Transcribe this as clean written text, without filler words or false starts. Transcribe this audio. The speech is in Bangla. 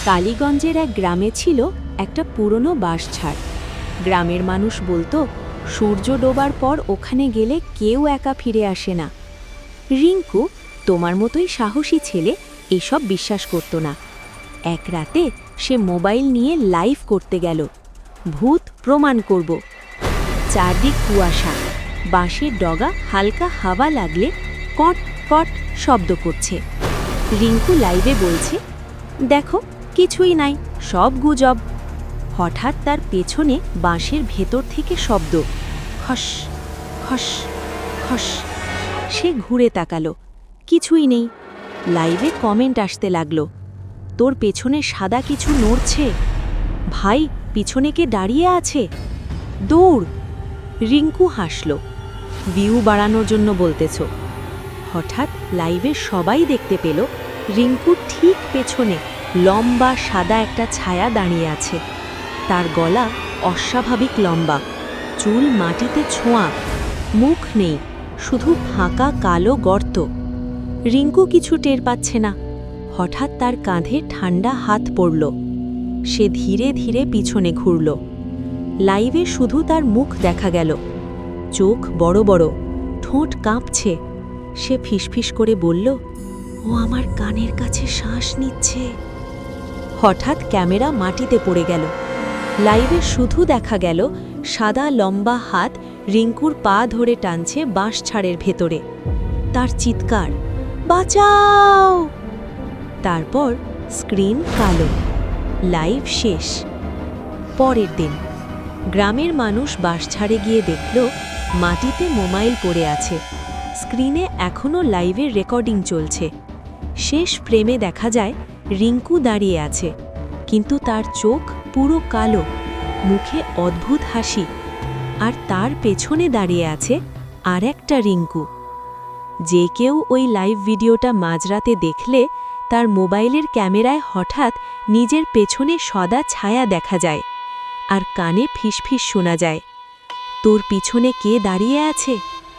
কালীগঞ্জের এক গ্রামে ছিল একটা পুরনো বাঁশঝাড়। গ্রামের মানুষ বলতো সূর্য ডোবার পর ওখানে গেলে কেউ একা ফিরে আসে না। রিঙ্কু, তোমার মতোই সাহসী ছেলে, এসব বিশ্বাস করত না। এক রাতে সে মোবাইল নিয়ে লাইভ করতে গেল, ভূত প্রমাণ করব। চারদিক কুয়াশা, বাঁশের ডগা হালকা হাওয়া লাগলে কট কট শব্দ করছে। রিঙ্কু লাইভে বলছে, দেখো কিছুই নাই, সব গুজব। হঠাৎ তার পেছনে বাঁশের ভেতর থেকে শব্দ, খস খস খস। সে ঘুরে তাকালো, কিছুই নেই। লাইভে কমেন্ট আসতে লাগলো, তোর পেছনে সাদা কিছু নড়ছে ভাই, পিছনে কে দাঁড়িয়ে আছে, দৌড়। রিঙ্কু হাসল, ভিউ বাড়ানোর জন্য বলতেছ। হঠাৎ লাইভে সবাই দেখতে পেল রিঙ্কুর ঠিক পেছনে লম্বা সাদা একটা ছায়া দাঁড়িয়ে আছে। তার গলা অস্বাভাবিক লম্বা, চুল মাটিতে ছোঁয়া, মুখ নেই, শুধু ফাঁকা কালো গর্ত। রিঙ্কু কিছু টের পাচ্ছে না। হঠাৎ তার কাঁধে ঠান্ডা হাত পড়ল। সে ধীরে ধীরে পিছনে ঘুরল। লাইভে শুধু তার মুখ দেখা গেল, চোখ বড় বড়, ঠোঁট কাঁপছে। সে ফিসফিস করে বলল, ও আমার কানের কাছে শ্বাস নিচ্ছে। হঠাৎ ক্যামেরা মাটিতে পড়ে গেল। লাইভে শুধু দেখা গেল সাদা লম্বা হাত রিঙ্কুর পা ধরে টানছে বাঁশঝাড়ের ভেতরে। তার চিৎকার, বাঁচাও! তারপর স্ক্রিন কালো, লাইভ শেষ। পরের দিন গ্রামের মানুষ বাঁশঝাড়ে গিয়ে দেখল মাটিতে মোবাইল পড়ে আছে, স্ক্রিনে এখনও লাইভের রেকর্ডিং চলছে। শেষ ফ্রেমে দেখা যায় রিঙ্কু দাঁড়িয়ে আছে, কিন্তু তার চোখ পুরো কালো, মুখে অদ্ভুত হাসি, আর তার পেছনে দাঁড়িয়ে আছে আর একটা রিঙ্কু। যে কেউ ওই লাইভ ভিডিওটা মাঝরাতে দেখলে তার মোবাইলের ক্যামেরায় হঠাৎ নিজের পেছনে সাদা ছায়া দেখা যায়, আর কানে ফিসফিস শোনা যায়, তোর পিছনে কে দাঁড়িয়ে আছে?